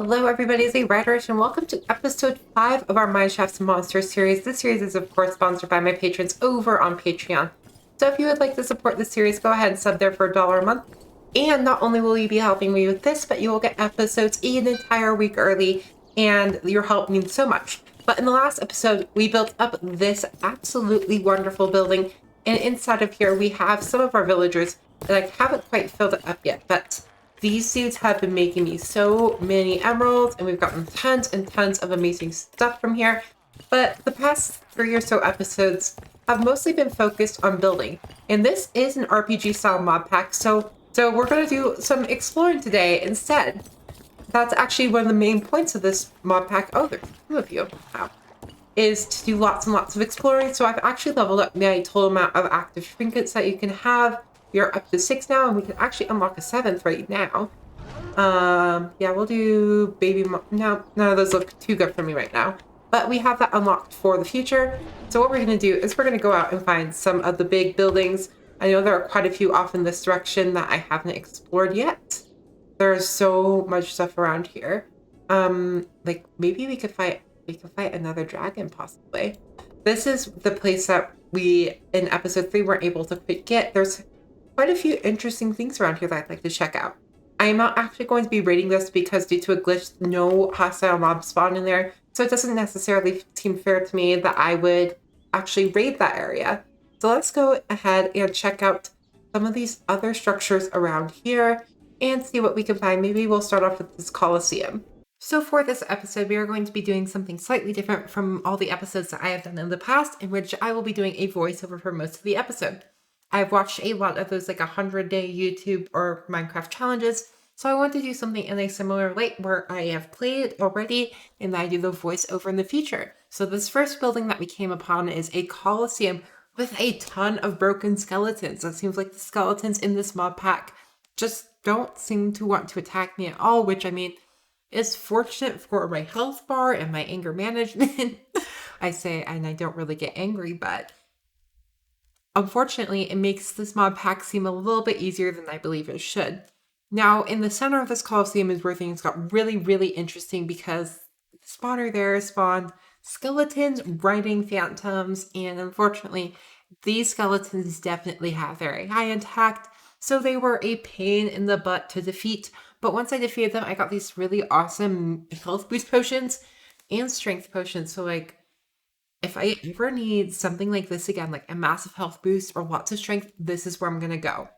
Hello everybody, it's Writer, and welcome to episode 5 of our Mineshafts Monsters series. This series is of course sponsored by my patrons over on Patreon. So if you would like to support this series, go ahead and sub there for $1 a month. And not only will you be helping me with this, but you will get episodes an entire week early, and your help means so much. But in the last episode, we built up this absolutely wonderful building, and inside of here we have some of our villagers that I haven't quite filled it up yet, but these dudes have been making me so many emeralds, and we've gotten tons and tons of amazing stuff from here. But the past 3 or so episodes have mostly been focused on building. And this is an RPG style mod pack, so we're going to do some exploring today instead. That's actually one of the main points of this mod pack. Oh, there's two of you. Wow. Is to do lots and lots of exploring. So I've actually leveled up my total amount of active trinkets that you can have. We are up to 6 now, and we can actually unlock a 7th right now. Yeah, we'll do baby. No, none of those look too good for me right now. But we have that unlocked for the future. So what we're going to do is we're going to go out and find some of the big buildings. I know there are quite a few off in this direction that I haven't explored yet. There's so much stuff around here. Like maybe we could fight another dragon possibly. This is the place that we in episode 3 weren't able to get. There's quite a few interesting things around here that I'd like to check out. I am not actually going to be raiding this because due to a glitch, no hostile mobs spawn in there, so it doesn't necessarily seem fair to me that I would actually raid that area. So let's go ahead and check out some of these other structures around here and see what we can find. Maybe we'll start off with this Coliseum. So for this episode, we are going to be doing something slightly different from all the episodes that I have done in the past, in which I will be doing a voiceover for most of the episode. I've watched a lot of those like 100-day YouTube or Minecraft challenges, so I want to do something in a similar light where I have played it already and I do the voiceover in the future. So this first building that we came upon is a Coliseum with a ton of broken skeletons. It seems like the skeletons in this mod pack just don't seem to want to attack me at all, which I mean is fortunate for my health bar and my anger management. I say, and I don't really get angry, but unfortunately, it makes this mod pack seem a little bit easier than I believe it should. Now, in the center of this Coliseum is where things got really, really interesting because the spawner there spawned skeletons riding phantoms, and unfortunately, these skeletons definitely have their AI intact, so they were a pain in the butt to defeat. But once I defeated them, I got these really awesome health boost potions and strength potions, so like, if I ever need something like this again, like a massive health boost or lots of strength, this is where I'm going to go.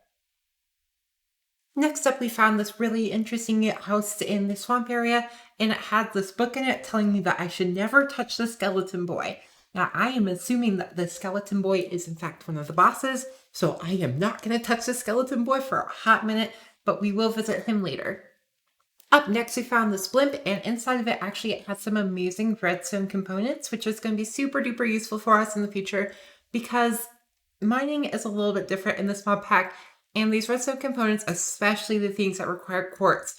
Next up, we found this really interesting house in the swamp area, and it had this book in it telling me that I should never touch the skeleton boy. Now, I am assuming that the skeleton boy is in fact one of the bosses, so I am not going to touch the skeleton boy for a hot minute, but we will visit him later. Up next, we found this blimp, and inside of it, actually, it has some amazing redstone components, which is going to be super duper useful for us in the future because mining is a little bit different in this mod pack, and these redstone components, especially the things that require quartz,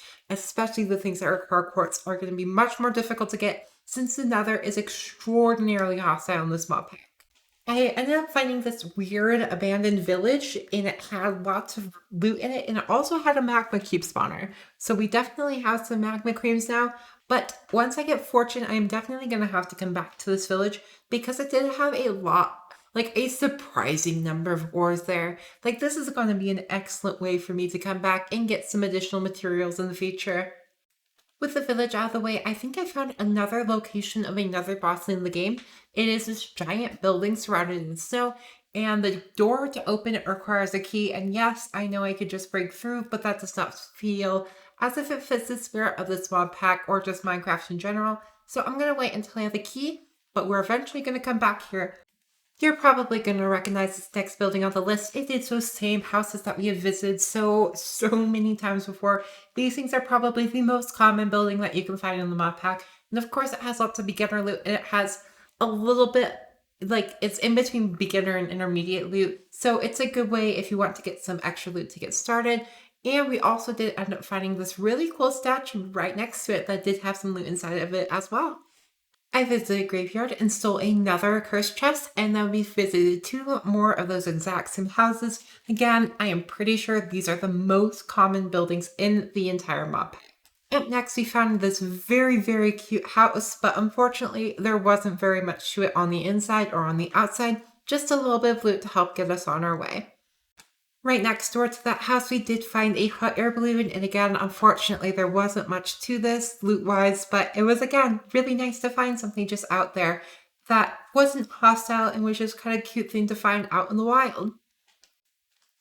are going to be much more difficult to get since the nether is extraordinarily hostile in this mod pack. I ended up finding this weird abandoned village, and it had lots of loot in it, and it also had a magma cube spawner. So we definitely have some magma creams now, but once I get fortune, I am definitely going to have to come back to this village because it did have a lot, like a surprising number of ores there. Like this is going to be an excellent way for me to come back and get some additional materials in the future. With the village out of the way, I think I found another location of another boss in the game. It is this giant building surrounded in snow, and the door to open it requires a key. And yes, I know I could just break through, but that does not feel as if it fits the spirit of this mod pack or just Minecraft in general. So I'm going to wait until I have the key, but we're eventually going to come back here. You're probably going to recognize this next building on the list. It is those same houses that we have visited so many times before. These things are probably the most common building that you can find in the mod pack. And of course, it has lots of beginner loot, and it has a little bit, like, it's in between beginner and intermediate loot. So it's a good way if you want to get some extra loot to get started. And we also did end up finding this really cool statue right next to it that did have some loot inside of it as well. I visited a graveyard and stole another cursed chest, and then we visited 2 more of those exact same houses. Again, I am pretty sure these are the most common buildings in the entire mod pack. Up next, we found this very, very cute house, but unfortunately, there wasn't very much to it on the inside or on the outside, just a little bit of loot to help get us on our way. Right next door to that house, we did find a hot air balloon, and again, unfortunately, there wasn't much to this loot-wise, but it was, again, really nice to find something just out there that wasn't hostile and was just kind of cute thing to find out in the wild.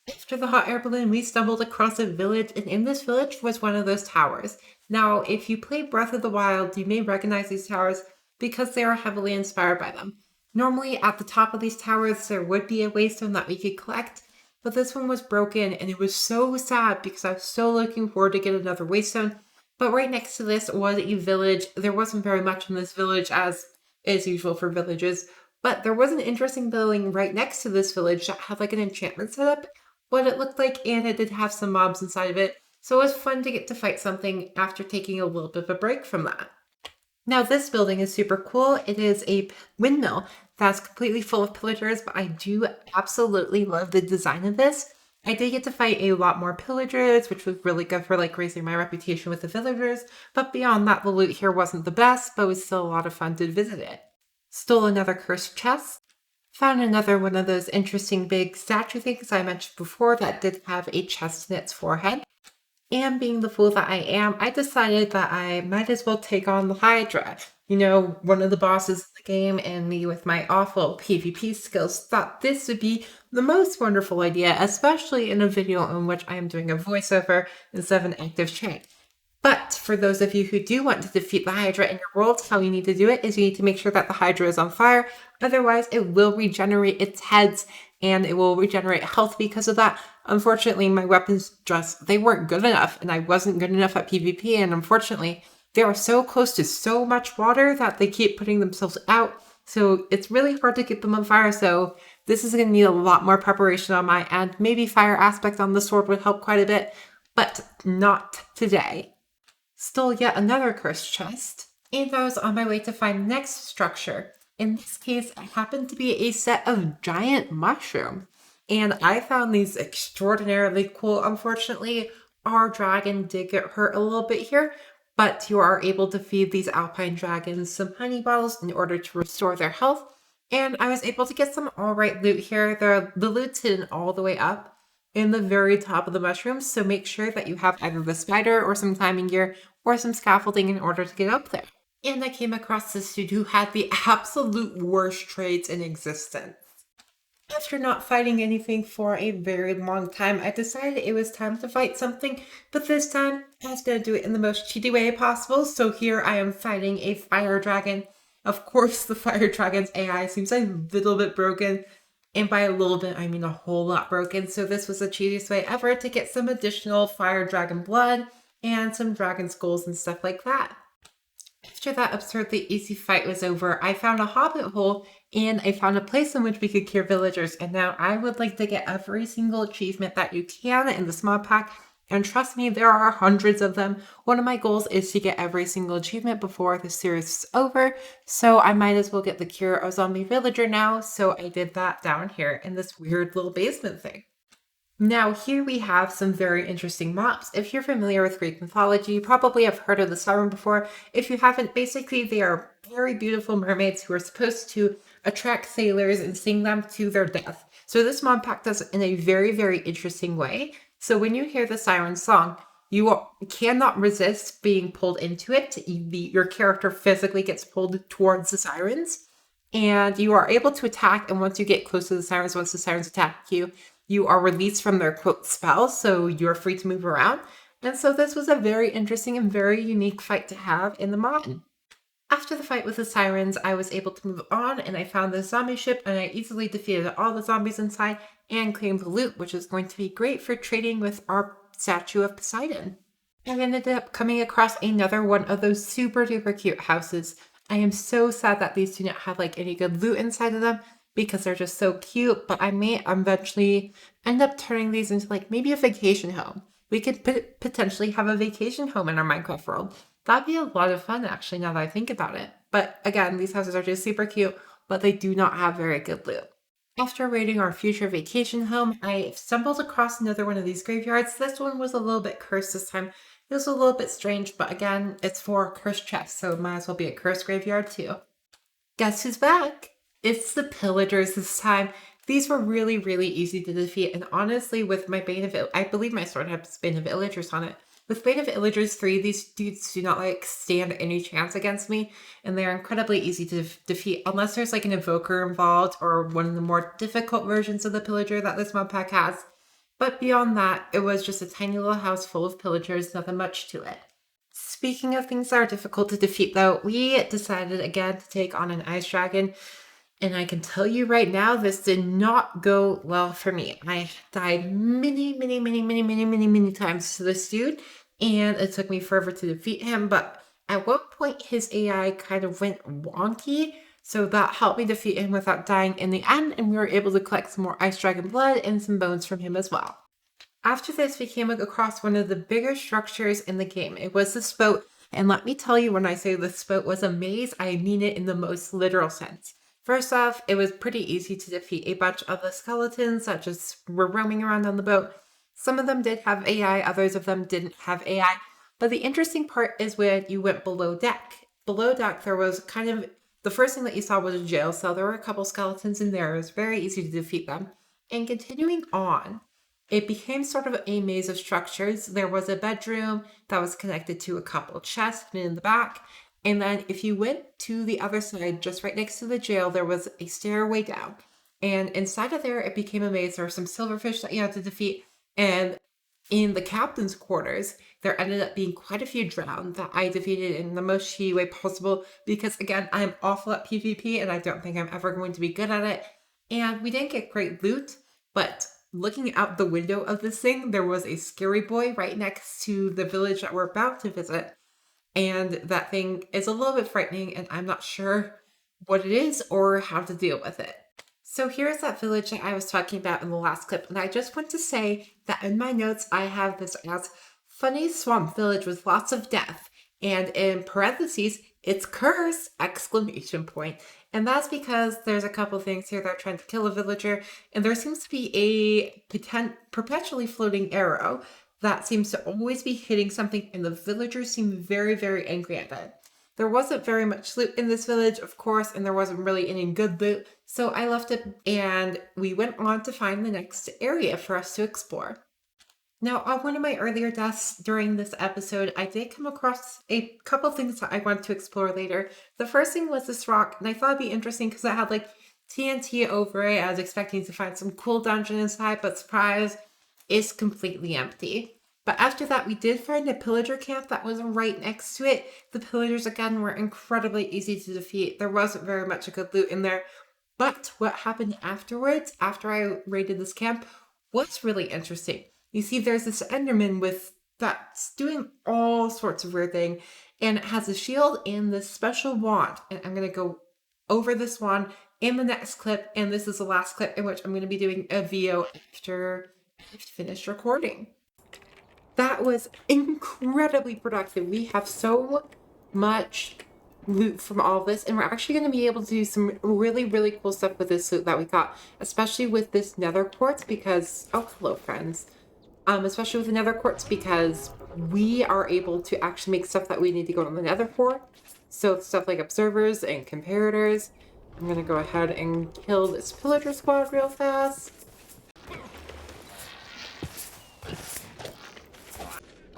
After the hot air balloon, we stumbled across a village, and in this village was one of those towers. Now, if you play Breath of the Wild, you may recognize these towers because they are heavily inspired by them. Normally, at the top of these towers, there would be a waystone that we could collect, but this one was broken, and it was so sad because I was so looking forward to get another waystone. But right next to this was a village. There wasn't very much in this village, as is usual for villages, but there was an interesting building right next to this village that had like an enchantment setup, what it looked like, and it did have some mobs inside of it, so it was fun to get to fight something after taking a little bit of a break from that. Now this building is super cool. It is a windmill that's completely full of pillagers, but I do absolutely love the design of this. I did get to fight a lot more pillagers, which was really good for like raising my reputation with the villagers, but beyond that, the loot here wasn't the best, but it was still a lot of fun to visit it. Stole another cursed chest. Found another one of those interesting big statue things I mentioned before that did have a chest in its forehead. And being the fool that I am, I decided that I might as well take on the Hydra. You know, one of the bosses in the game, and me with my awful PvP skills thought this would be the most wonderful idea, especially in a video in which I am doing a voiceover instead of an active chat. But for those of you who do want to defeat the Hydra in your world, how you need to do it is you need to make sure that the Hydra is on fire. Otherwise, it will regenerate its heads and it will regenerate health because of that. Unfortunately, my weapons they weren't good enough, and I wasn't good enough at PvP, and unfortunately, they are so close to so much water that they keep putting themselves out. So it's really hard to get them on fire, so this is going to need a lot more preparation on my end. Maybe fire aspect on the sword would help quite a bit, but not today. Stole yet another cursed chest, and I was on my way to find the next structure. In this case, it happened to be a set of giant mushrooms, and I found these extraordinarily cool. Unfortunately, our dragon did get hurt a little bit here, but you are able to feed these alpine dragons some honey bottles in order to restore their health, and I was able to get some alright loot here. The loot's hidden all the way up in the very top of the mushrooms, so make sure that you have either the spider or some climbing gear or some scaffolding in order to get up there. And I came across this dude who had the absolute worst trades in existence. After not fighting anything for a very long time, I decided it was time to fight something, but this time I was going to do it in the most cheaty way possible, so here I am fighting a fire dragon. Of course, the fire dragon's AI seems a little bit broken, and by a little bit, I mean a whole lot broken, so this was the cheatiest way ever to get some additional fire dragon blood and some dragon skulls and stuff like that. After that absurdly easy fight was over, I found a hobbit hole and I found a place in which we could cure villagers, and now I would like to get every single achievement that you can in the small pack, and trust me, there are hundreds of them. One of my goals is to get every single achievement before the series is over, so I might as well get the cure a zombie villager now, so I did that down here in this weird little basement thing. Now here we have some very interesting mobs. If you're familiar with Greek mythology, you probably have heard of the siren before. If you haven't, basically they are very beautiful mermaids who are supposed to attract sailors and sing them to their death. So this mob pack does it in a very, very interesting way. So when you hear the siren song, you cannot resist being pulled into it. Your character physically gets pulled towards the sirens, and you are able to attack, and once you get close to the sirens, once the sirens attack you, you are released from their quote spell, so you're free to move around. And so this was a very interesting and very unique fight to have in the mod. After the fight with the sirens, I was able to move on, and I found the zombie ship, and I easily defeated all the zombies inside and claimed the loot, which is going to be great for trading with our statue of Poseidon. I ended up coming across another one of those super duper cute houses. I am so sad that these do not have like any good loot inside of them, because they're just so cute, but I may eventually end up turning these into like maybe a vacation home. We could potentially have a vacation home in our Minecraft world. That'd be a lot of fun actually, now that I think about it. But again, these houses are just super cute, but they do not have very good loot. After raiding our future vacation home, I stumbled across another one of these graveyards. This one was a little bit cursed this time. It was a little bit strange, but again, it's for a cursed chest, so it might as well be a cursed graveyard too. Guess who's back? It's the Pillagers this time. These were really, really easy to defeat, and honestly, with my Bane of I believe my sword has Bane of Villagers on it. With Bane of Villagers 3, these dudes do not like stand any chance against me, and they're incredibly easy to defeat unless there's like an Evoker involved or one of the more difficult versions of the Pillager that this mod pack has. But beyond that, it was just a tiny little house full of Pillagers, nothing much to it. Speaking of things that are difficult to defeat though, we decided again to take on an Ice Dragon. And I can tell you right now, this did not go well for me. I died many times to this dude, and it took me forever to defeat him. But at one point, his AI kind of went wonky, so that helped me defeat him without dying in the end, and we were able to collect some more Ice Dragon blood and some bones from him as well. After this, we came across one of the bigger structures in the game. It was this boat, and let me tell you, when I say this boat was a maze, I mean it in the most literal sense. First off, it was pretty easy to defeat a bunch of the skeletons that just were roaming around on the boat. Some of them did have AI, others of them didn't have AI. But the interesting part is when you went below deck. Below deck, there was kind of, the first thing that you saw was a jail cell. There were a couple skeletons in there. It was very easy to defeat them. And continuing on, it became sort of a maze of structures. There was a bedroom that was connected to a couple chests in the back. And then if you went to the other side, just right next to the jail, there was a stairway down. And inside of there, it became a maze. There were some silverfish that you had to defeat. And in the captain's quarters, there ended up being quite a few drowned that I defeated in the most cheaty way possible. Because again, I'm awful at PvP and I don't think I'm ever going to be good at it. And we didn't get great loot, but looking out the window of this thing, there was a scary boy right next to the village that we're about to visit. And that thing is a little bit frightening, and I'm not sure what it is or how to deal with it. So here's that village that I was talking about in the last clip, and I just want to say that in my notes I have this as funny swamp village with lots of death, and in parentheses, it's curse! Exclamation point. And that's because there's a couple things here that are trying to kill a villager, and there seems to be a perpetually floating arrow that seems to always be hitting something, and the villagers seem very, very angry at it. There wasn't very much loot in this village, of course, and there wasn't really any good loot, so I left it, and we went on to find the next area for us to explore. Now, on one of my earlier deaths during this episode, I did come across a couple things that I want to explore later. The first thing was this rock, and I thought it'd be interesting because it had like TNT over it. I was expecting to find some cool dungeon inside, but surprise, it's completely empty. But after that, we did find a pillager camp that was right next to it. The pillagers, again, were incredibly easy to defeat. There wasn't very much a good loot in there. But what happened afterwards, after I raided this camp, was really interesting. You see, there's this Enderman that's doing all sorts of weird things. And it has a shield and this special wand. And I'm going to go over this wand in the next clip. And this is the last clip in which I'm going to be doing a VO after I've finished recording. That was incredibly productive. We have so much loot from all of this, and we're actually going to be able to do some really, really cool stuff with this loot that we got, especially with this nether quartz because, oh, hello friends. Especially with the nether quartz because we are able to actually make stuff that we need to go to the nether for. So stuff like observers and comparators. I'm going to go ahead and kill this pillager squad real fast.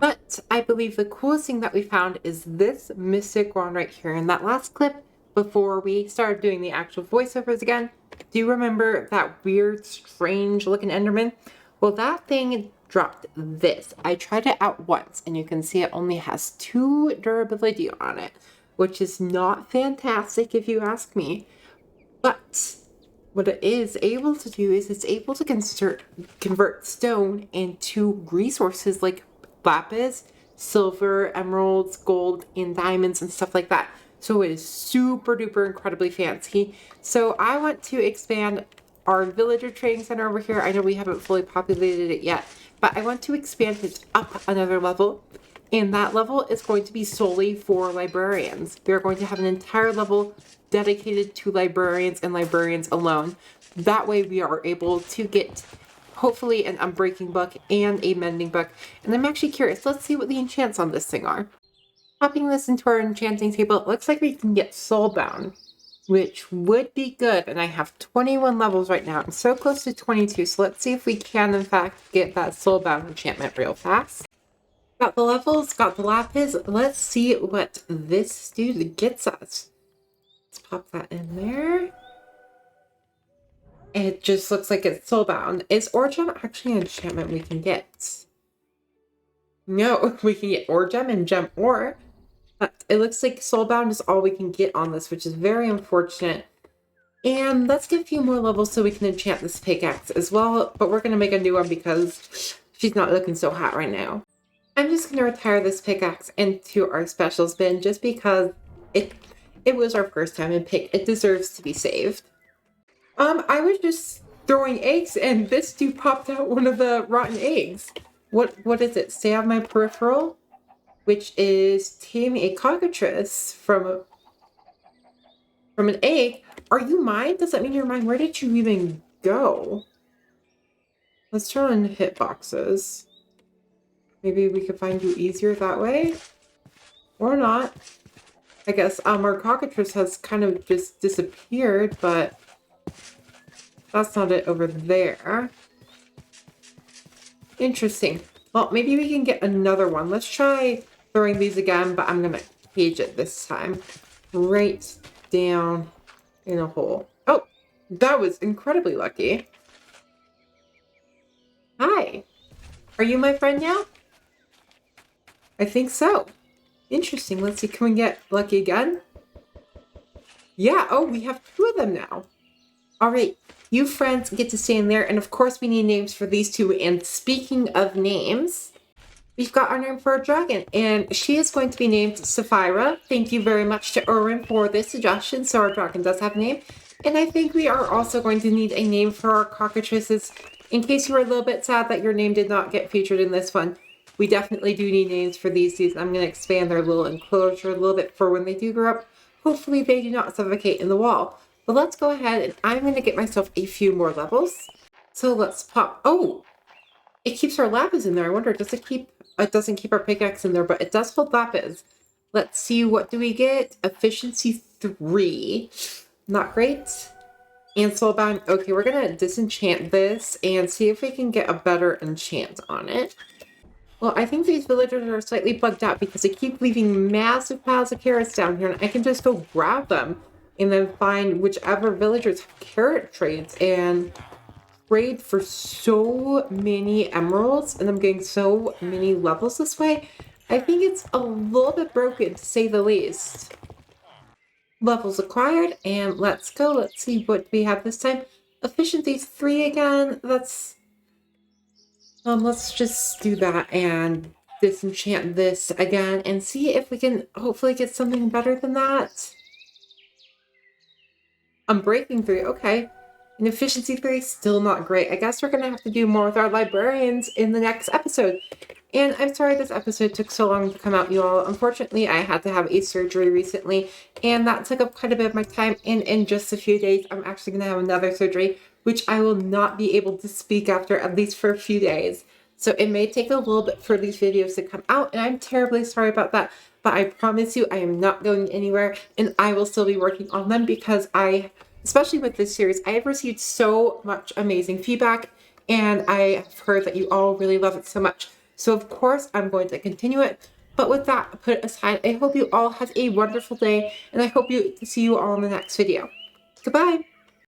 But I believe the coolest thing that we found is this mystic wand right here. In that last clip, before we started doing the actual voiceovers again, do you remember that weird, strange looking Enderman? Well, that thing dropped this. I tried it out once, and you can see it only has 2 durability on it, which is not fantastic if you ask me. But what it is able to do is it's able to convert stone into resources like lapis, silver, emeralds, gold, and diamonds and stuff like that. So it is super duper incredibly fancy. So I want to expand our villager training center over here. I know we haven't fully populated it yet, but I want to expand it up another level. And that level is going to be solely for librarians. We're going to have an entire level dedicated to librarians and librarians alone. That way we are able to get hopefully an unbreaking book and a mending book. And I'm actually curious. Let's see what the enchants on this thing are. Popping this into our enchanting table, it looks like we can get Soulbound, which would be good. And I have 21 levels right now. I'm so close to 22. So let's see if we can, in fact, get that Soulbound enchantment real fast. Got the levels, got the lapis. Let's see what this dude gets us. Let's pop that in there. It just looks like it's Soulbound. Is Ore Gem actually an enchantment we can get? No, we can get Ore Gem and Gem Ore. But it looks like Soulbound is all we can get on this, which is very unfortunate. And let's get a few more levels so we can enchant this pickaxe as well. But we're going to make a new one because she's not looking so hot right now. I'm just going to retire this pickaxe into our specials bin just because it was our first time in pick. It deserves to be saved. I was just throwing eggs and this dude popped out one of the rotten eggs. What is it? Stay out of my peripheral, which is tame a cockatrice from an egg. Are you mine? Does that mean you're mine? Where did you even go? Let's try on hitboxes. Maybe we could find you easier that way? Or not. I guess our cockatrice has kind of just disappeared, but that's not it over there. Interesting. Well, maybe we can get another one. Let's try throwing these again, but I'm going to cage it this time. Right down in a hole. Oh, that was incredibly lucky. Hi. Are you my friend now? I think so. Interesting. Let's see. Can we get lucky again? Yeah. Oh, we have 2 of them now. All right. You friends get to stay in there. And of course, we need names for these 2. And speaking of names, we've got our name for a dragon. And she is going to be named Sapphira. Thank you very much to Erwin for this suggestion. So our dragon does have a name. And I think we are also going to need a name for our cockatrices. In case you were a little bit sad that your name did not get featured in this one. We definitely do need names for these dudes. I'm going to expand their little enclosure a little bit for when they do grow up. Hopefully they do not suffocate in the wall. But let's go ahead and I'm going to get myself a few more levels. So let's pop. Oh, it keeps our lapis in there. I wonder, does it keep, it doesn't keep our pickaxe in there, but it does hold lapis. Let's see, what do we get? Efficiency 3. Not great. And Soulbound. Okay, we're going to disenchant this and see if we can get a better enchant on it. Well, I think these villagers are slightly bugged out because they keep leaving massive piles of carrots down here, and I can just go grab them and then find whichever villagers have carrot trades and trade for so many emeralds, and I'm getting so many levels this way. I think it's a little bit broken, to say the least. Levels acquired, and let's go. Let's see what we have this time. Efficiency 3 again. Let's just do that and disenchant this again and see if we can hopefully get something better than that. Unbreaking 3, okay. And efficiency 3, still not great. I guess we're going to have to do more with our librarians in the next episode. And I'm sorry this episode took so long to come out, you all. Unfortunately, I had to have a surgery recently, and that took up quite a bit of my time. And in just a few days, I'm actually going to have another surgery, which I will not be able to speak after, at least for a few days. So it may take a little bit for these videos to come out, and I'm terribly sorry about that. But I promise you, I am not going anywhere, and I will still be working on them because especially with this series, I have received so much amazing feedback, and I have heard that you all really love it so much. So of course, I'm going to continue it. But with that put it aside, I hope you all have a wonderful day, and I hope to see you all in the next video. Goodbye!